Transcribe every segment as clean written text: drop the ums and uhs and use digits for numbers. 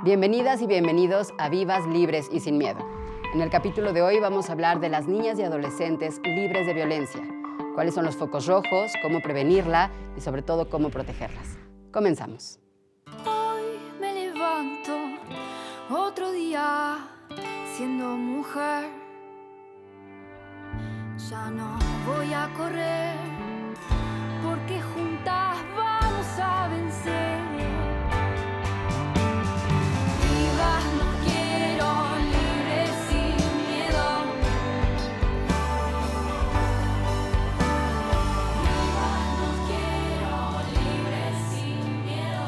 Bienvenidas y bienvenidos a Vivas, Libres y Sin Miedo. En el capítulo de hoy vamos a hablar de las niñas y adolescentes libres de violencia. Cuáles son los focos rojos, cómo prevenirla y sobre todo cómo protegerlas. Comenzamos. Hoy me levanto otro día siendo mujer. Ya no voy a correr porque juntas vamos a vencer. Vivas nos quiero, libres sin miedo. Vivas nos quiero, libres sin miedo.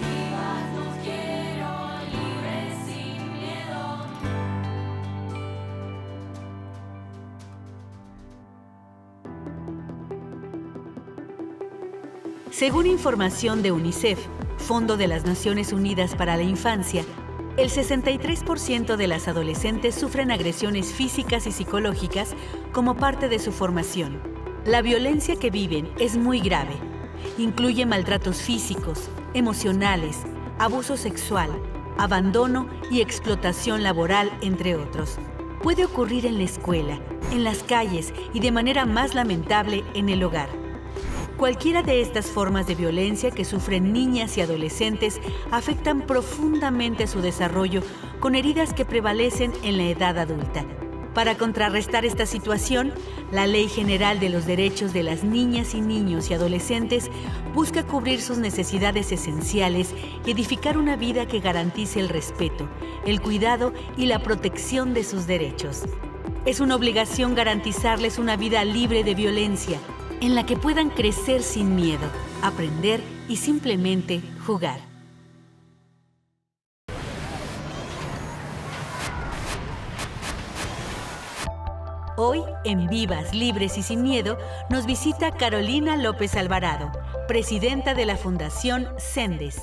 Vivas nos quiero, libres sin miedo. Según información de UNICEF, Fondo de las Naciones Unidas para la Infancia, el 63% de las adolescentes sufren agresiones físicas y psicológicas como parte de su formación. La violencia que viven es muy grave. Incluye maltratos físicos, emocionales, abuso sexual, abandono y explotación laboral, entre otros. Puede ocurrir en la escuela, en las calles y de manera más lamentable en el hogar. Cualquiera de estas formas de violencia que sufren niñas y adolescentes afectan profundamente su desarrollo con heridas que prevalecen en la edad adulta. Para contrarrestar esta situación, la Ley General de los Derechos de las Niñas y Niños y Adolescentes busca cubrir sus necesidades esenciales y edificar una vida que garantice el respeto, el cuidado y la protección de sus derechos. Es una obligación garantizarles una vida libre de violencia, en la que puedan crecer sin miedo, aprender y simplemente jugar. Hoy, en Vivas, Libres y Sin Miedo, nos visita Carolina López Alvarado, presidenta de la Fundación Sendes.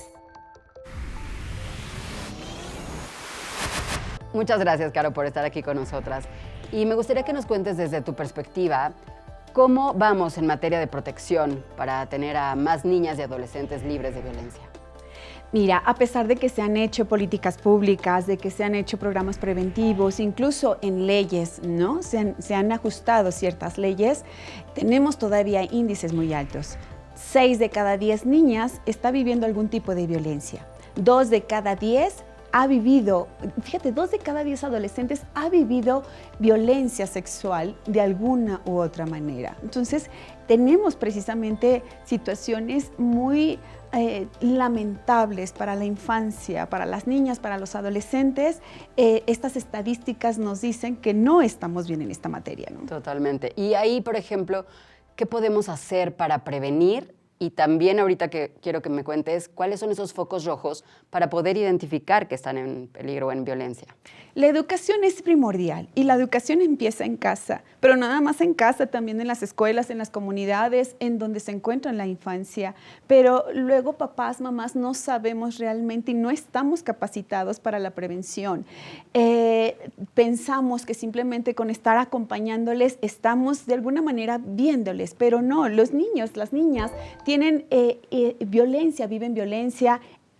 Muchas gracias, Caro, por estar aquí con nosotras. Y me gustaría que nos cuentes desde tu perspectiva cómo vamos en materia de protección para tener a más niñas y adolescentes libres de violencia. Mira, a pesar de que se han hecho políticas públicas, de que se han hecho programas preventivos, incluso en leyes, ¿no? Se han ajustado ciertas leyes, tenemos todavía índices muy altos. 6 de cada 10 niñas está viviendo algún tipo de violencia. 2 de cada 10 ha vivido, fíjate, 2 de cada 10 adolescentes ha vivido violencia sexual de alguna u otra manera. Entonces, tenemos precisamente situaciones muy lamentables para la infancia, para las niñas, para los adolescentes. Estas estadísticas nos dicen que no estamos bien en esta materia, ¿no? Totalmente. Y ahí, por ejemplo, ¿qué podemos hacer para prevenir? Y también ahorita que quiero que me cuentes cuáles son esos focos rojos para poder identificar que están en peligro o en violencia. La educación es primordial y la educación empieza en casa, pero no nada más en casa, también en las escuelas, en las comunidades, en donde se encuentra la infancia. Pero luego papás, mamás no sabemos realmente y no estamos capacitados para la prevención. Pensamos que simplemente con estar acompañándoles estamos de alguna manera viéndoles, pero no, los niños, las niñas tienen violencia, viven violencia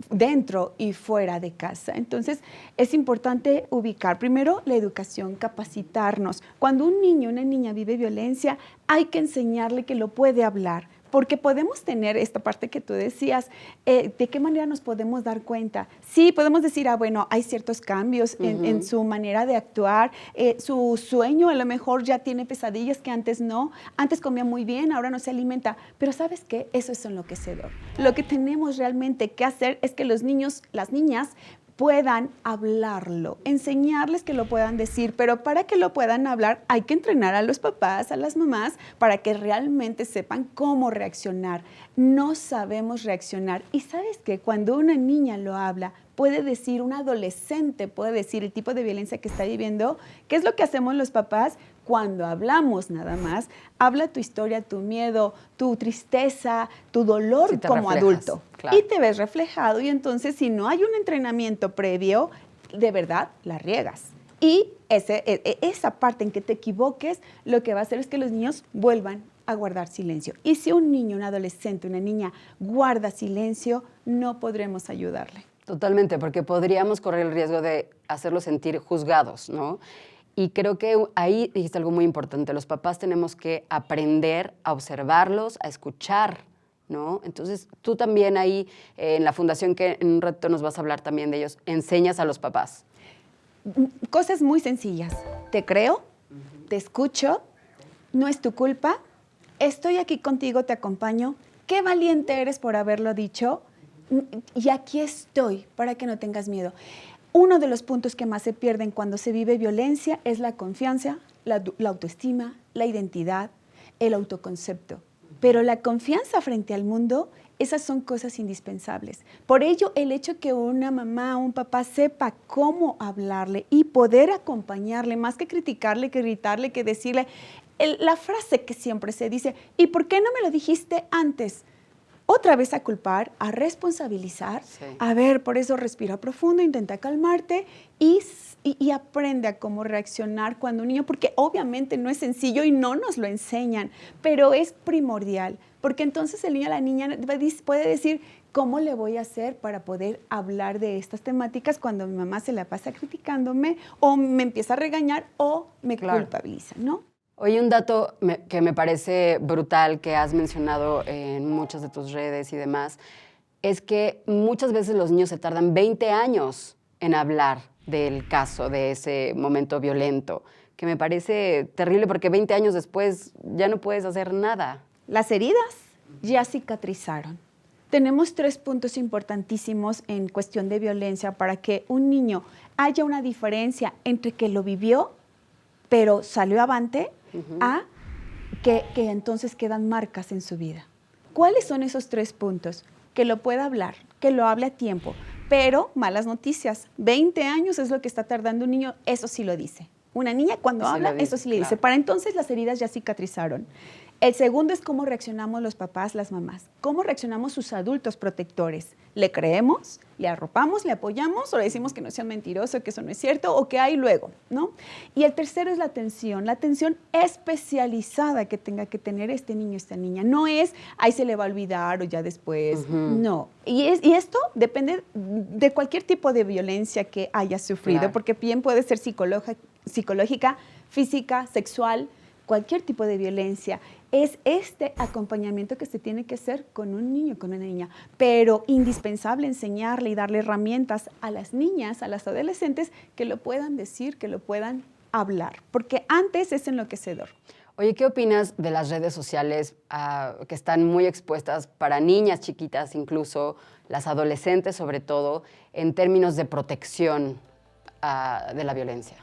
dentro y fuera de casa. Entonces, es importante ubicar primero la educación, capacitarnos. Cuando un niño o una niña vive violencia, hay que enseñarle que lo puede hablar, porque podemos tener esta parte que tú decías, ¿de qué manera nos podemos dar cuenta? Sí, podemos decir, bueno, hay ciertos cambios en su manera de actuar, su sueño a lo mejor ya tiene pesadillas que antes no, antes comía muy bien, ahora no se alimenta, pero ¿sabes qué? Eso es enloquecedor. Lo que tenemos realmente que hacer es que los niños, las niñas, puedan hablarlo, enseñarles que lo puedan decir, pero para que lo puedan hablar hay que entrenar a los papás, a las mamás, para que realmente sepan cómo reaccionar. No sabemos reaccionar. Y ¿sabes qué? Cuando una niña lo habla, puede decir, un adolescente puede decir el tipo de violencia que está viviendo. ¿Qué es lo que hacemos los papás? Cuando hablamos nada más, habla tu historia, tu miedo, tu tristeza, tu dolor como adulto. Claro. Y te ves reflejado. Y entonces, si no hay un entrenamiento previo, de verdad la riegas. Y esa parte en que te equivoques, lo que va a hacer es que los niños vuelvan a guardar silencio. Y si un niño, un adolescente, una niña guarda silencio, no podremos ayudarle. Totalmente, porque podríamos correr el riesgo de hacerlos sentir juzgados, ¿no? Y creo que ahí dijiste algo muy importante. Los papás tenemos que aprender a observarlos, a escuchar, ¿no? Entonces, tú también ahí, en la fundación, que en un rato nos vas a hablar también de ellos, enseñas a los papás. Cosas muy sencillas. Te creo, te escucho, no es tu culpa, estoy aquí contigo, te acompaño, qué valiente eres por haberlo dicho y aquí estoy para que no tengas miedo. Uno de los puntos que más se pierden cuando se vive violencia es la confianza, la autoestima, la identidad, el autoconcepto. Pero la confianza frente al mundo, esas son cosas indispensables. Por ello, el hecho que una mamá o un papá sepa cómo hablarle y poder acompañarle, más que criticarle, que gritarle, que decirle, la frase que siempre se dice, ¿y por qué no me lo dijiste antes? Otra vez a culpar, a responsabilizar. Sí. A ver, por eso respira profundo, intenta calmarte y aprende a cómo reaccionar cuando un niño, porque obviamente no es sencillo y no nos lo enseñan, pero es primordial, porque entonces el niño o la niña puede decir, ¿cómo le voy a hacer para poder hablar de estas temáticas cuando mi mamá se la pasa criticándome o me empieza a regañar o me culpabiliza, ¿no? Oye, un dato que me parece brutal, que has mencionado en muchas de tus redes y demás, es que muchas veces los niños se tardan 20 años en hablar del caso, de ese momento violento, que me parece terrible porque 20 años después ya no puedes hacer nada. Las heridas ya cicatrizaron. Tenemos 3 puntos importantísimos en cuestión de violencia para que un niño haya una diferencia entre que lo vivió, pero salió avante, a que entonces quedan marcas en su vida. ¿Cuáles son esos 3 puntos? Que lo pueda hablar, que lo hable a tiempo, pero malas noticias. 20 años es lo que está tardando un niño, eso sí lo dice. Una niña cuando habla, eso sí le dice. Para entonces las heridas ya cicatrizaron. El segundo es cómo reaccionamos los papás, las mamás. ¿Cómo reaccionamos sus adultos protectores? ¿Le creemos? ¿Le arropamos? ¿Le apoyamos? ¿O le decimos que no sea mentiroso, que eso no es cierto? ¿O que hay luego? ¿No? Y el tercero es la atención especializada que tenga que tener este niño, esta niña. No es, ahí se le va a olvidar o ya después. No. Y esto depende de cualquier tipo de violencia que haya sufrido, porque bien puede ser psicológica, física, sexual, cualquier tipo de violencia. Es este acompañamiento que se tiene que hacer con un niño, con una niña, pero indispensable enseñarle y darle herramientas a las niñas, a las adolescentes, que lo puedan decir, que lo puedan hablar, porque antes es enloquecedor. Oye, ¿qué opinas de las redes sociales que están muy expuestas para niñas chiquitas, incluso las adolescentes sobre todo, en términos de protección de la violencia?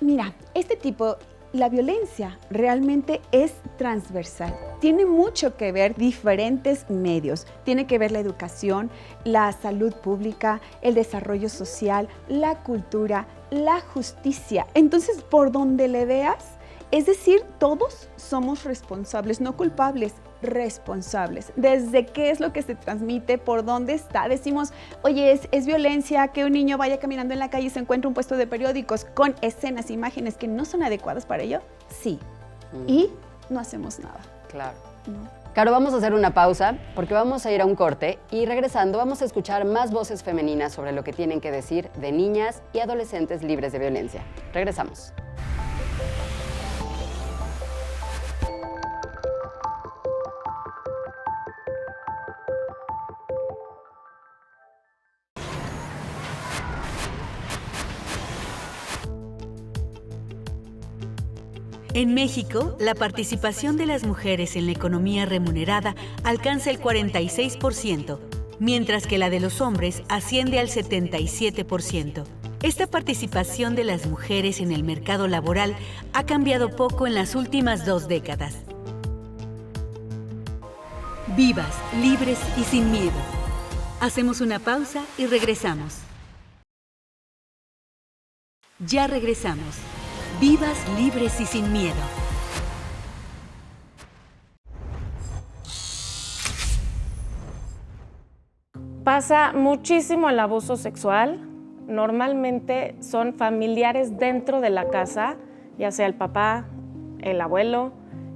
Mira, la violencia realmente es transversal. Tiene mucho que ver diferentes medios. Tiene que ver la educación, la salud pública, el desarrollo social, la cultura, la justicia. Entonces, por donde le veas, es decir, todos somos responsables, no culpables, responsables. Desde qué es lo que se transmite, por dónde está. Decimos, oye, es violencia que un niño vaya caminando en la calle y se encuentre un puesto de periódicos con escenas, imágenes que no son adecuadas para ello. Sí. Y no hacemos nada. Claro. No. Caro, vamos a hacer una pausa porque vamos a ir a un corte y regresando vamos a escuchar más voces femeninas sobre lo que tienen que decir de niñas y adolescentes libres de violencia. Regresamos. En México, la participación de las mujeres en la economía remunerada alcanza el 46%, mientras que la de los hombres asciende al 77%. Esta participación de las mujeres en el mercado laboral ha cambiado poco en las últimas 2 décadas. Vivas, libres y sin miedo. Hacemos una pausa y regresamos. Ya regresamos. Vivas, libres y sin miedo. Pasa muchísimo el abuso sexual. Normalmente son familiares dentro de la casa, ya sea el papá, el abuelo,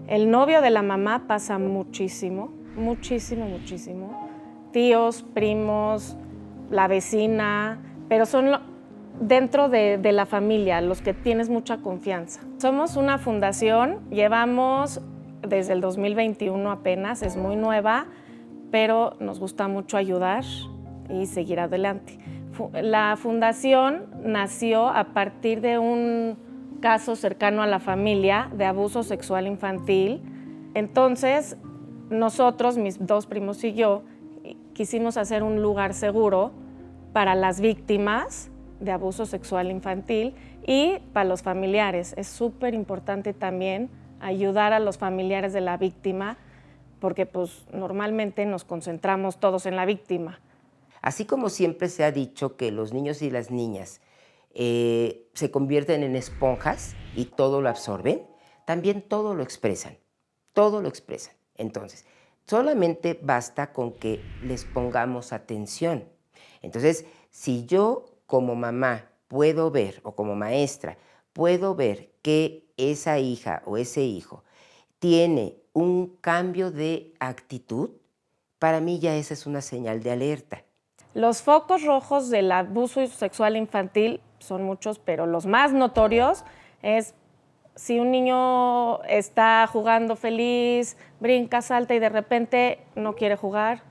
el novio de la mamá, pasa muchísimo, muchísimo, muchísimo. Tíos, primos, la vecina, pero son dentro de la familia, los que tienes mucha confianza. Somos una fundación, llevamos desde el 2021 apenas, es muy nueva, pero nos gusta mucho ayudar y seguir adelante. La fundación nació a partir de un caso cercano a la familia de abuso sexual infantil. Entonces, nosotros, mis 2 primos y yo, quisimos hacer un lugar seguro para las víctimas de abuso sexual infantil y para los familiares. Es súper importante también ayudar a los familiares de la víctima, porque pues, normalmente nos concentramos todos en la víctima. Así como siempre se ha dicho que los niños y las niñas se convierten en esponjas y todo lo absorben, también todo lo expresan, todo lo expresan. Entonces, solamente basta con que les pongamos atención. Entonces, si yo como mamá puedo ver, o como maestra, puedo ver que esa hija o ese hijo tiene un cambio de actitud, para mí ya esa es una señal de alerta. Los focos rojos del abuso sexual infantil son muchos, pero los más notorios es si un niño está jugando feliz, brinca, salta y de repente no quiere jugar,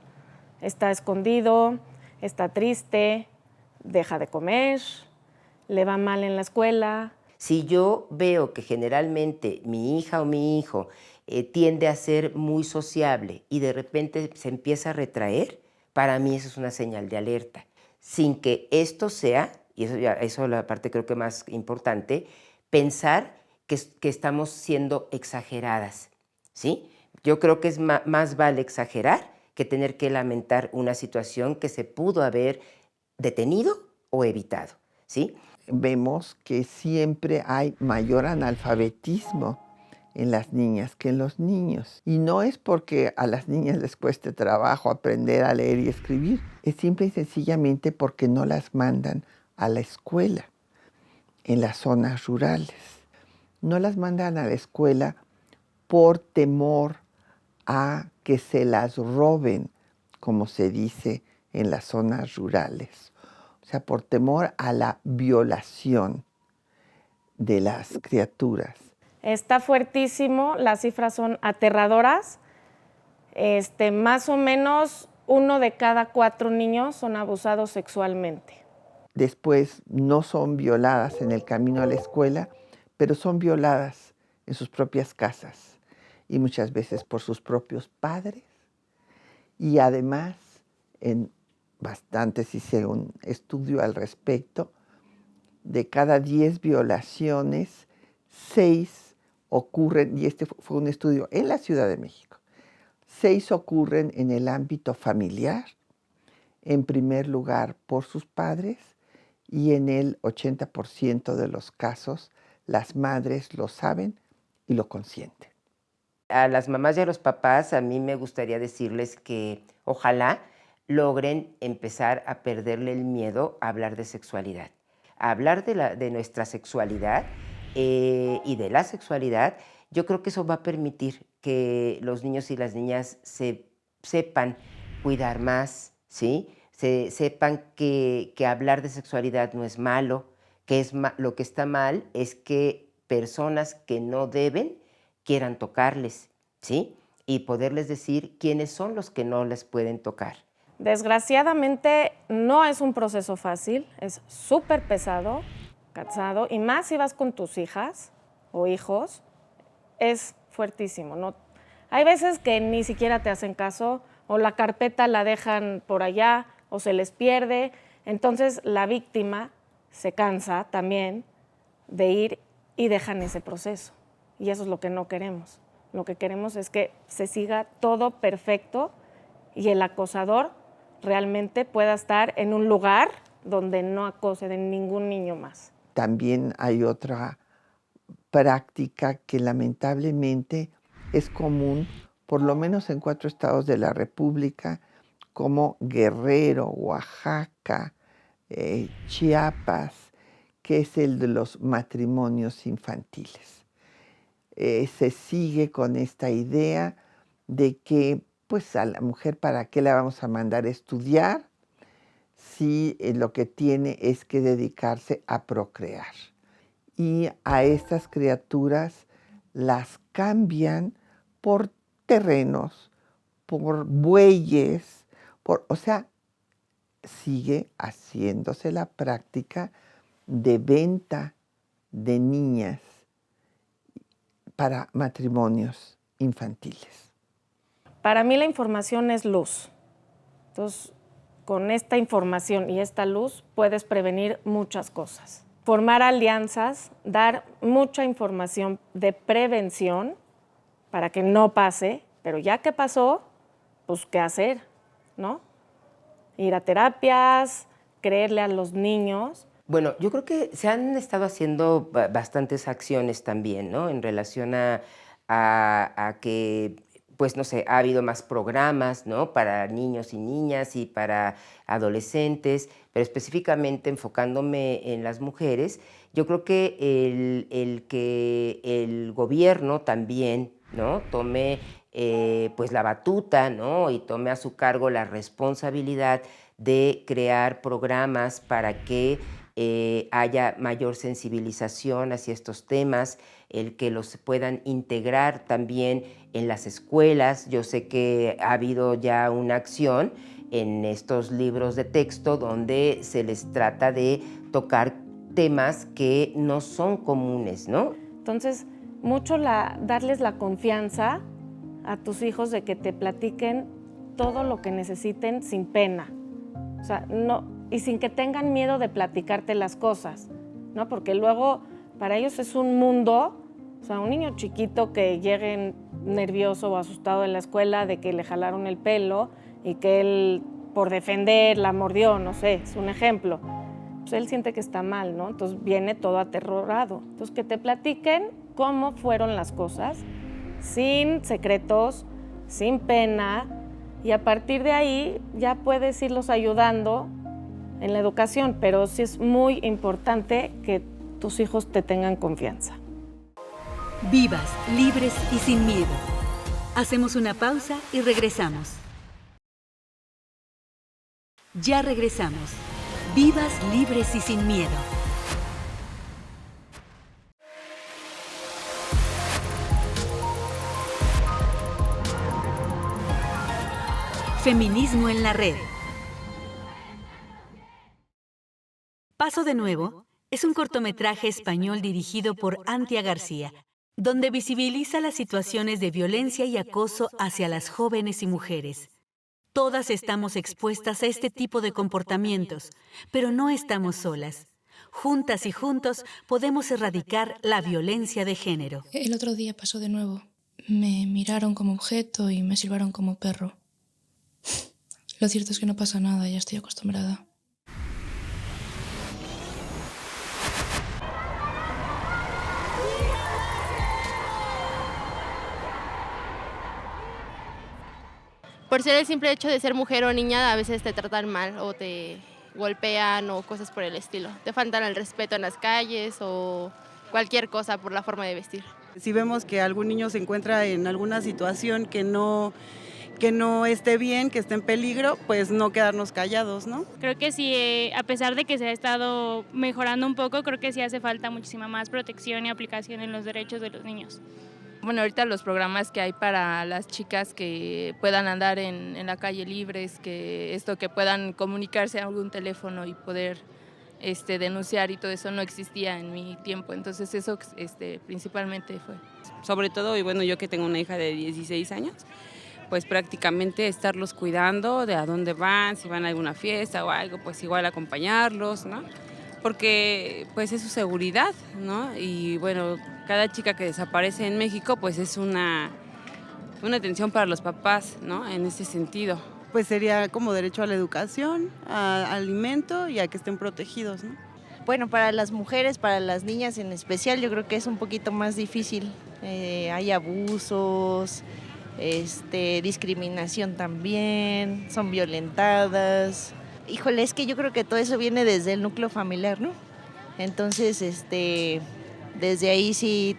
está escondido, está triste, deja de comer, le va mal en la escuela. Si yo veo que generalmente mi hija o mi hijo tiende a ser muy sociable y de repente se empieza a retraer, para mí eso es una señal de alerta. Sin que esto sea, y eso es la parte creo que más importante, pensar que estamos siendo exageradas, ¿sí? Yo creo que más vale exagerar que tener que lamentar una situación que se pudo haber detenido o evitado, ¿sí? Vemos que siempre hay mayor analfabetismo en las niñas que en los niños. Y no es porque a las niñas les cueste trabajo aprender a leer y escribir, es simple y sencillamente porque no las mandan a la escuela en las zonas rurales. No las mandan a la escuela por temor a que se las roben, como se dice en las zonas rurales. O sea, por temor a la violación de las criaturas. Está fuertísimo, las cifras son aterradoras. Más o menos 1 de cada 4 niños son abusados sexualmente. Después no son violadas en el camino a la escuela, pero son violadas en sus propias casas y muchas veces por sus propios padres. Y además, hice un estudio al respecto, de cada 10 violaciones, 6 ocurren, y este fue un estudio en la Ciudad de México, 6 ocurren en el ámbito familiar, en primer lugar por sus padres, y en el 80% de los casos las madres lo saben y lo consienten. A las mamás y a los papás a mí me gustaría decirles que ojalá logren empezar a perderle el miedo a hablar de sexualidad. A hablar de nuestra sexualidad y de la sexualidad, yo creo que eso va a permitir que los niños y las niñas sepan cuidar más, ¿sí? Sepan que hablar de sexualidad no es malo, que lo que está mal es que personas que no deben quieran tocarles, ¿sí? Y poderles decir quiénes son los que no les pueden tocar. Desgraciadamente no es un proceso fácil, es súper pesado, cansado, y más si vas con tus hijas o hijos, es fuertísimo, ¿no? Hay veces que ni siquiera te hacen caso, o la carpeta la dejan por allá, o se les pierde. Entonces la víctima se cansa también de ir y dejan ese proceso. Y eso es lo que no queremos. Lo que queremos es que se siga todo perfecto y el acosador realmente pueda estar en un lugar donde no acose de ningún niño más. También hay otra práctica que lamentablemente es común, por lo menos en 4 estados de la República, como Guerrero, Oaxaca, Chiapas, que es el de los matrimonios infantiles. Se sigue con esta idea de que pues a la mujer, ¿para qué la vamos a mandar a estudiar si lo que tiene es que dedicarse a procrear? Y a estas criaturas las cambian por terrenos, por bueyes, o sea, sigue haciéndose la práctica de venta de niñas para matrimonios infantiles. Para mí la información es luz. Entonces, con esta información y esta luz puedes prevenir muchas cosas. Formar alianzas, dar mucha información de prevención para que no pase, pero ya que pasó, pues ¿qué hacer? ¿No? Ir a terapias, creerle a los niños. Bueno, yo creo que se han estado haciendo bastantes acciones también, ¿no? En relación a que, pues no sé, ha habido más programas, ¿no? Para niños y niñas y para adolescentes, pero específicamente enfocándome en las mujeres, yo creo que el gobierno también, ¿no? Tome pues la batuta, ¿no? Y tome a su cargo la responsabilidad de crear programas para que haya mayor sensibilización hacia estos temas, el que los puedan integrar también en las escuelas. Yo sé que ha habido ya una acción en estos libros de texto donde se les trata de tocar temas que no son comunes, ¿no? Entonces, mucho darles la confianza a tus hijos de que te platiquen todo lo que necesiten sin pena. O sea, no, y sin que tengan miedo de platicarte las cosas, ¿no? Porque luego para ellos es un mundo, o sea, un niño chiquito que llegue nervioso o asustado en la escuela de que le jalaron el pelo y que él, por defender, la mordió, no sé, es un ejemplo. Pues él siente que está mal, ¿no? Entonces viene todo aterrorado. Entonces que te platiquen cómo fueron las cosas, sin secretos, sin pena, y a partir de ahí ya puedes irlos ayudando en la educación, pero sí es muy importante que tus hijos te tengan confianza. Vivas, libres y sin miedo. Hacemos una pausa y regresamos. Ya regresamos. Vivas, libres y sin miedo. Feminismo en la red. Paso de nuevo es un cortometraje español dirigido por Antia García, donde visibiliza las situaciones de violencia y acoso hacia las jóvenes y mujeres. Todas estamos expuestas a este tipo de comportamientos, pero no estamos solas. Juntas y juntos podemos erradicar la violencia de género. El otro día pasó de nuevo. Me miraron como objeto y me silbaron como perro. Lo cierto es que no pasa nada, ya estoy acostumbrada. Por ser el simple hecho de ser mujer o niña, a veces te tratan mal o te golpean o cosas por el estilo. Te faltan el respeto en las calles o cualquier cosa por la forma de vestir. Si vemos que algún niño se encuentra en alguna situación que no esté bien, que esté en peligro, pues no quedarnos callados, ¿no? Creo que sí, a pesar de que se ha estado mejorando un poco, creo que sí hace falta muchísima más protección y aplicación en los derechos de los niños. Bueno, ahorita los programas que hay para las chicas que puedan andar en la calle libres, que puedan comunicarse a algún teléfono y poder denunciar y todo eso no existía en mi tiempo, entonces eso principalmente fue. Sobre todo, y bueno, yo que tengo una hija de 16 años, pues prácticamente estarlos cuidando de a dónde van, si van a alguna fiesta o algo, pues igual acompañarlos, ¿no? Porque pues es su seguridad, ¿no? Y bueno, cada chica que desaparece en México pues es una atención para los papás, ¿no? En ese sentido. Pues sería como derecho a la educación, al alimento y a que estén protegidos, ¿no? Bueno, para las mujeres, para las niñas en especial, yo creo que es un poquito más difícil. Hay abusos, discriminación también, son violentadas. Híjole, es que yo creo que todo eso viene desde el núcleo familiar, ¿no? Entonces, desde ahí si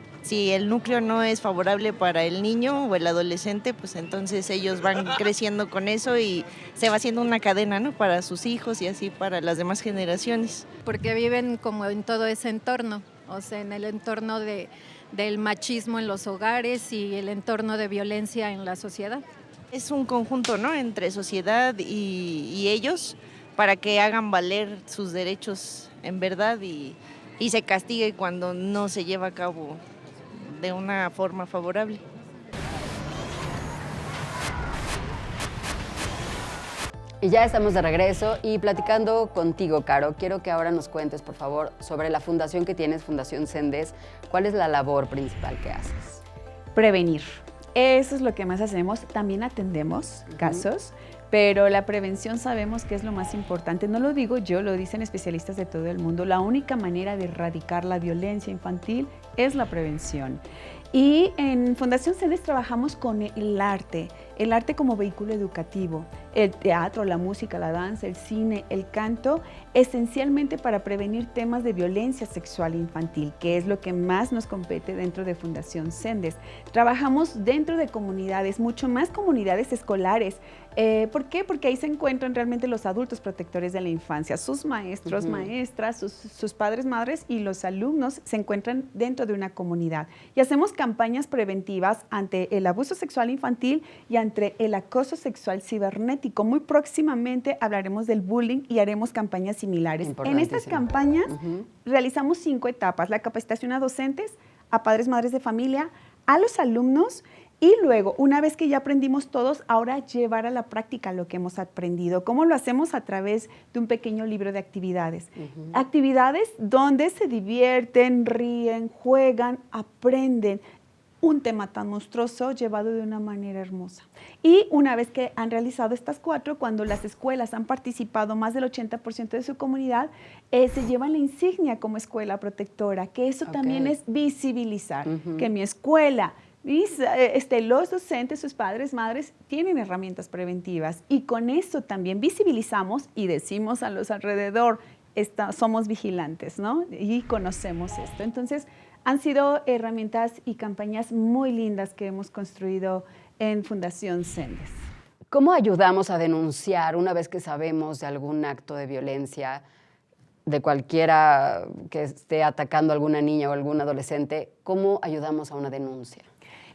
el núcleo no es favorable para el niño o el adolescente, pues entonces ellos van creciendo con eso y se va haciendo una cadena, ¿no? Para sus hijos y así para las demás generaciones. Porque viven como en todo ese entorno, o sea, en el entorno del machismo en los hogares y el entorno de violencia en la sociedad. Es un conjunto, ¿no? Entre sociedad y ellos para que hagan valer sus derechos en verdad y se castigue cuando no se lleva a cabo de una forma favorable. Y ya estamos de regreso y platicando contigo, Caro, quiero que ahora nos cuentes, por favor, sobre la fundación que tienes, Fundación Sendes. ¿Cuál es la labor principal que haces? Prevenir. Eso es lo que más hacemos. También atendemos casos, pero la prevención sabemos que es lo más importante. No lo digo yo, lo dicen especialistas de todo el mundo. La única manera de erradicar la violencia infantil es la prevención. Y en Fundación Sendes trabajamos con el arte como vehículo educativo, el teatro, la música, la danza, el cine, el canto, esencialmente para prevenir temas de violencia sexual infantil, que es lo que más nos compete dentro de Fundación Sendes. Trabajamos dentro de comunidades, mucho más comunidades escolares. ¿Por qué? Porque ahí se encuentran realmente los adultos protectores de la infancia, sus maestros, maestras, sus padres, madres y los alumnos se encuentran dentro de una comunidad. Y hacemos campañas preventivas ante el abuso sexual infantil y ante el acoso sexual cibernético. Muy próximamente hablaremos del bullying y haremos campañas similares. En estas campañas realizamos 5 etapas: la capacitación a docentes, a padres, madres de familia, a los alumnos. Y luego, una vez que ya aprendimos todos, ahora llevar a la práctica lo que hemos aprendido. ¿Cómo lo hacemos? A través de un pequeño libro de actividades. Actividades donde se divierten, ríen, juegan, aprenden un tema tan monstruoso llevado de una manera hermosa. Y una vez que han realizado estas 4, cuando las escuelas han participado más del 80% de su comunidad, se llevan la insignia como escuela protectora, que eso también es visibilizar, que mi escuela, los docentes, sus padres, madres, tienen herramientas preventivas y con eso también visibilizamos y decimos a los alrededor, somos vigilantes, ¿no? Y conocemos esto. Entonces, han sido herramientas y campañas muy lindas que hemos construido en Fundación Sendes. ¿Cómo ayudamos a denunciar una vez que sabemos de algún acto de violencia, de cualquiera que esté atacando a alguna niña o algún adolescente? ¿Cómo ayudamos a una denuncia?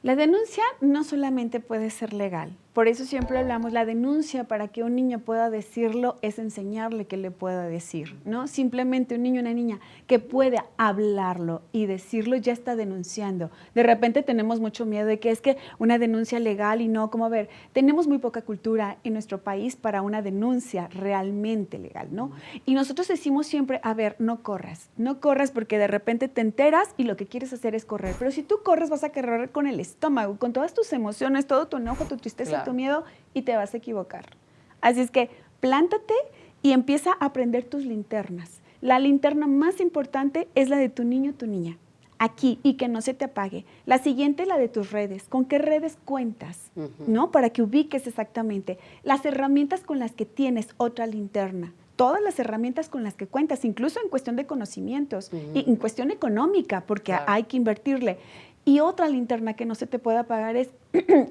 La denuncia no solamente puede ser legal, por eso siempre hablamos, la denuncia para que un niño pueda decirlo es enseñarle que le pueda decir, ¿no? Simplemente un niño o una niña que puede hablarlo y decirlo ya está denunciando. De repente tenemos mucho miedo de que es que una denuncia legal y no, como a ver, tenemos muy poca cultura en nuestro país para una denuncia realmente legal, ¿no? Y nosotros decimos siempre, a ver, no corras porque de repente te enteras y lo que quieres hacer es correr, pero si tú corres vas a correr con el estómago, con todas tus emociones, todo tu enojo, tu tristeza, tu miedo y te vas a equivocar. Así es que plántate y empieza a prender tus linternas. La linterna más importante es la de tu niño o tu niña, aquí, y que no se te apague. La siguiente, la de tus redes. ¿Con qué redes cuentas? ¿No? Para que ubiques exactamente las herramientas con las que tienes otra linterna. Todas las herramientas con las que cuentas, incluso en cuestión de conocimientos y en cuestión económica, porque hay que invertirle. Y otra linterna que no se te puede apagar es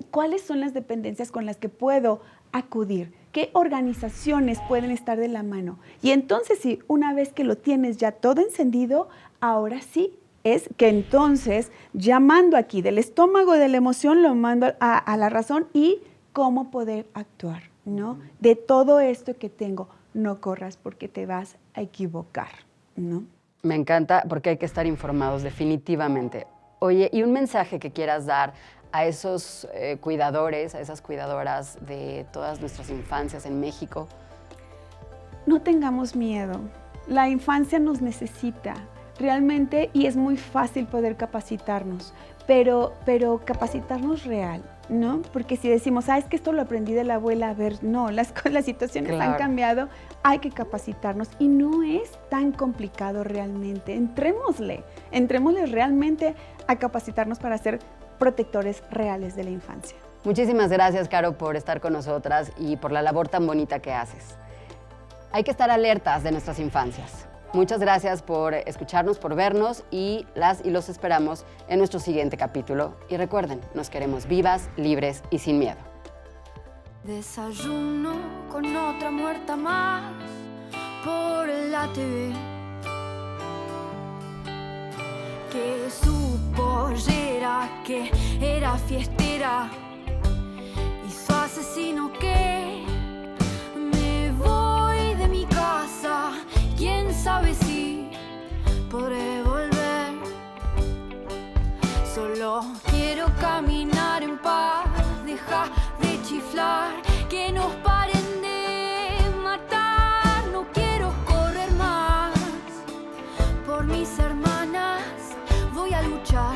cuáles son las dependencias con las que puedo acudir, qué organizaciones pueden estar de la mano. Y entonces, sí, una vez que lo tienes ya todo encendido, ahora sí es que entonces, llamando aquí del estómago de la emoción, lo mando a la razón y cómo poder actuar, ¿no? De todo esto que tengo, no corras porque te vas a equivocar, ¿no? Me encanta porque hay que estar informados definitivamente. Oye, ¿y un mensaje que quieras dar a esos cuidadores, a esas cuidadoras de todas nuestras infancias en México? No tengamos miedo. La infancia nos necesita realmente y es muy fácil poder capacitarnos, pero capacitarnos real, ¿no? Porque si decimos, es que esto lo aprendí de la abuela, a ver, no, las situaciones han cambiado, hay que capacitarnos y no es tan complicado realmente. Entrémosle realmente a capacitarnos para ser protectores reales de la infancia. Muchísimas gracias, Caro, por estar con nosotras y por la labor tan bonita que haces. Hay que estar alertas de nuestras infancias. Muchas gracias por escucharnos, por vernos y los esperamos en nuestro siguiente capítulo. Y recuerden, nos queremos vivas, libres y sin miedo. Desayuno con otra muerta más por la TV, que su pollera, que era fiestera, y su asesino que me voy de mi casa, quién sabe si podré volver. Solo quiero caminar en paz, deja de chiflar, que nos paren de matar. No quiero correr más por mis hermanas, voy a luchar,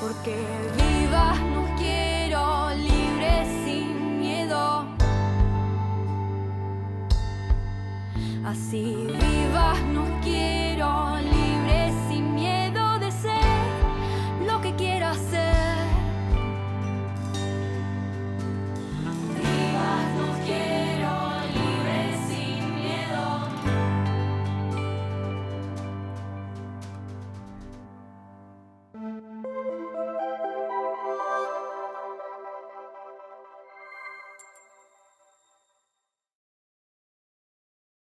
porque vivas nos quiero, libres sin miedo. Así vivas nos quiero, libres.